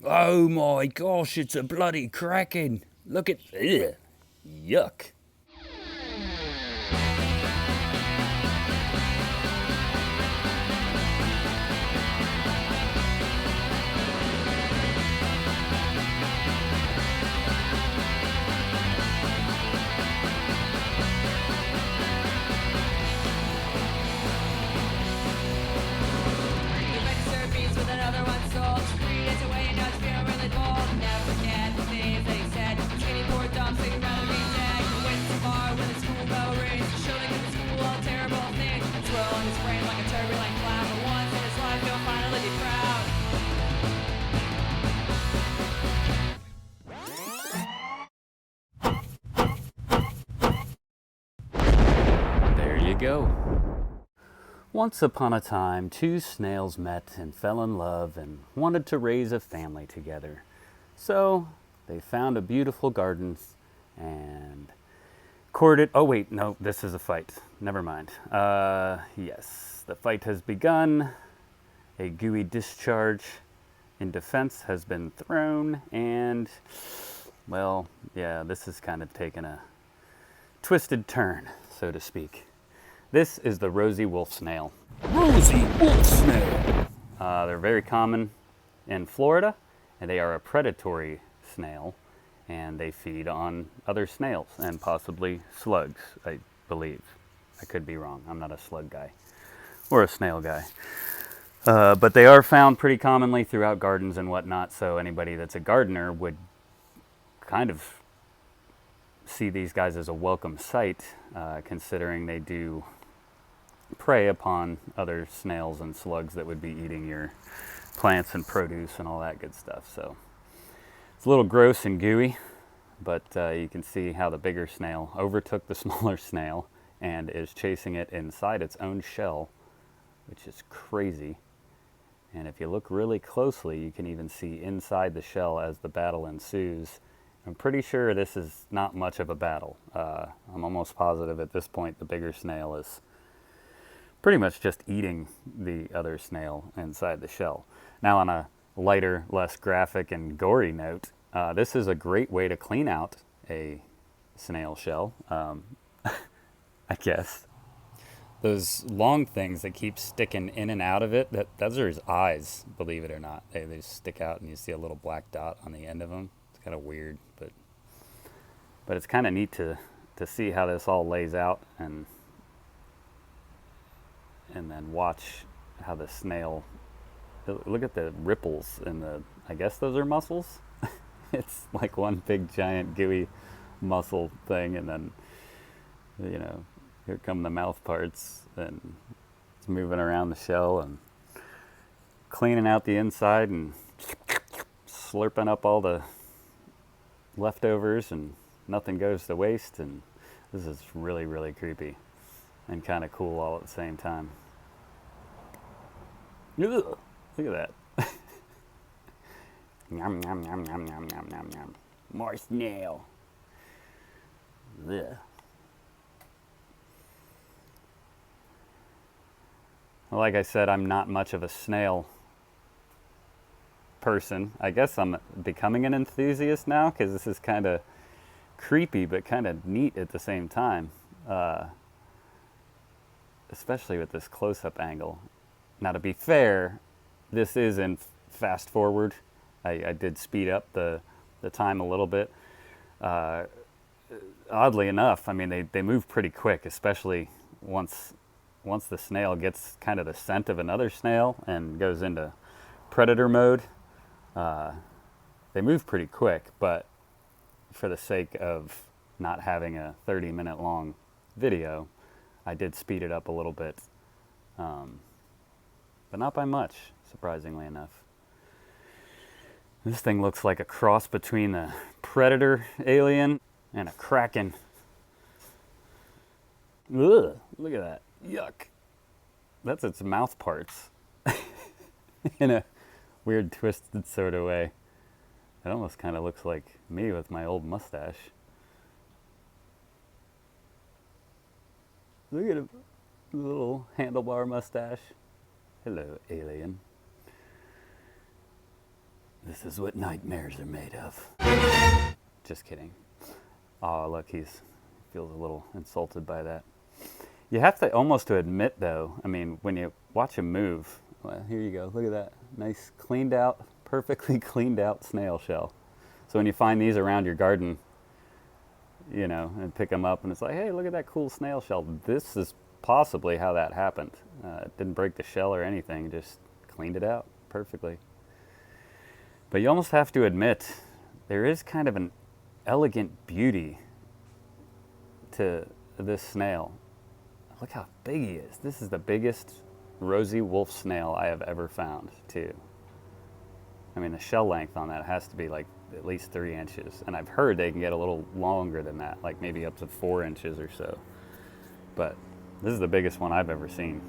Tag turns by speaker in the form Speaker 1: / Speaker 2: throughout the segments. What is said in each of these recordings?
Speaker 1: Oh my gosh, it's a bloody kraken. Look at... Ugh, yuck. There you go. Once upon a time, two snails met and fell in love and wanted to raise a family together. So they found a beautiful garden and courted. Oh, wait, no, this is a fight. Never mind. Yes, the fight has begun. A gooey discharge in defense has been thrown, and, well, yeah, this has kind of taken a twisted turn, so to speak. This is the Rosy Wolfsnail. Rosy Wolfsnail! They're very common in Florida, and they are a predatory snail, and they feed on other snails and possibly slugs, I believe. I could be wrong. I'm not a slug guy or a snail guy. But they are found pretty commonly throughout gardens and whatnot, so anybody that's a gardener would kind of see these guys as a welcome sight, considering they do prey upon other snails and slugs that would be eating your plants and produce and all that good stuff. So it's a little gross and gooey, but you can see how the bigger snail overtook the smaller snail and is chasing it inside its own shell, which is crazy. And if you look really closely, you can even see inside the shell as the battle ensues. I'm pretty sure this is not much of a battle. I'm almost positive at this point the bigger snail is pretty much just eating the other snail inside the shell. Now, on a lighter, less graphic and gory note, this is a great way to clean out a snail shell, I guess. Those long things that keep sticking in and out of it, those are his eyes, believe it or not. They just stick out and you see a little black dot on the end of them. It's kind of weird, but it's kind of neat to see how this all lays out and then watch how the snail, look at the ripples in the, I guess those are muscles. It's like one big giant gooey muscle thing, and then, you know, here come the mouth parts, and it's moving around the shell and cleaning out the inside and slurping up all the leftovers, and nothing goes to waste. And this is really, really creepy and kind of cool all at the same time. Ugh, look at that. Yum, yum, yum, yum, yum, yum, yum, yum. More snail. Ugh. Like I said, I'm not much of a snail person. I guess I'm becoming an enthusiast now because this is kind of creepy but kind of neat at the same time, especially with this close-up angle. Now, to be fair, this is in fast forward. I did speed up the time a little bit. Oddly enough, I mean, they move pretty quick, especially once the snail gets kind of the scent of another snail and goes into predator mode. They move pretty quick, but for the sake of not having a 30-minute long video, I did speed it up a little bit, but not by much, surprisingly enough. This thing looks like a cross between a predator alien and a kraken. Ugh, look at that. Yuck. That's its mouth parts. In a weird, twisted sort of way. It almost kind of looks like me with my old mustache. Look at a little handlebar mustache. Hello, alien. This is what nightmares are made of. Just kidding. Oh, look, he's feels a little insulted by that. You have to almost to admit, though, I mean, when you watch him move, well, here you go, look at that. Nice, cleaned out, perfectly cleaned out snail shell. So when you find these around your garden, you know, and pick them up and it's like, hey, look at that cool snail shell. This is possibly how that happened. It didn't break the shell or anything, just cleaned it out perfectly. But you almost have to admit, there is kind of an elegant beauty to this snail. Look how big he is. This is the biggest Rosy Wolfsnail I have ever found, too. I mean, the shell length on that has to be like at least 3 inches. And I've heard they can get a little longer than that, like maybe up to 4 inches or so. But this is the biggest one I've ever seen.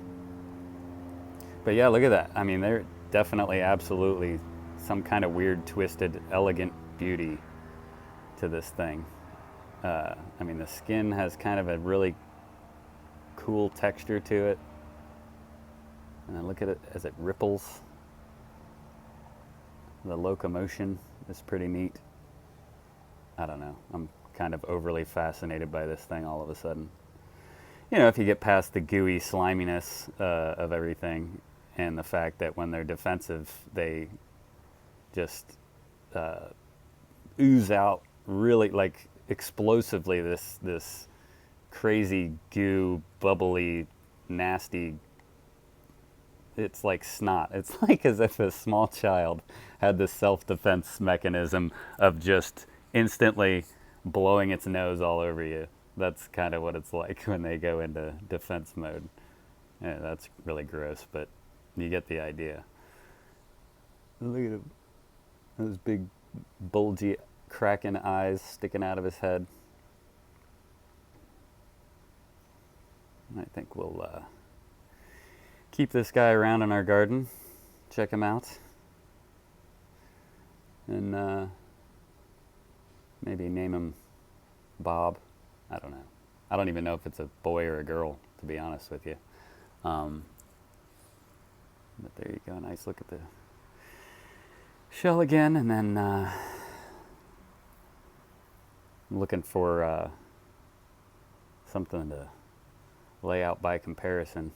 Speaker 1: But yeah, look at that. I mean, they're definitely, absolutely some kind of weird, twisted, elegant beauty to this thing. I mean, the skin has kind of a really cool texture to it. And then look at it as it ripples. The locomotion is pretty neat. I don't know. I'm kind of overly fascinated by this thing all of a sudden. You know, if you get past the gooey sliminess of everything and the fact that when they're defensive, they just ooze out really like explosively this crazy goo, bubbly, nasty. It's like snot. It's like as if a small child had this self-defense mechanism of just instantly blowing its nose all over you. That's kind of what it's like when they go into defense mode. Yeah, that's really gross, but you get the idea. Look at him. Those big, bulgy, kraken eyes sticking out of his head. I think we'll keep this guy around in our garden, check him out, and maybe name him Bob. I don't know. I don't even know if it's a boy or a girl, to be honest with you. But there you go. Nice look at the shell again, and then I'm looking for something to lay out by comparison.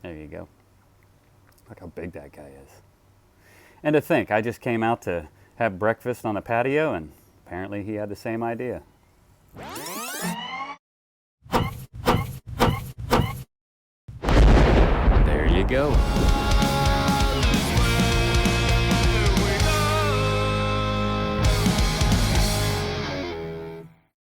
Speaker 1: There you go. Look how big that guy is. And to think, I just came out to have breakfast on the patio, and apparently he had the same idea.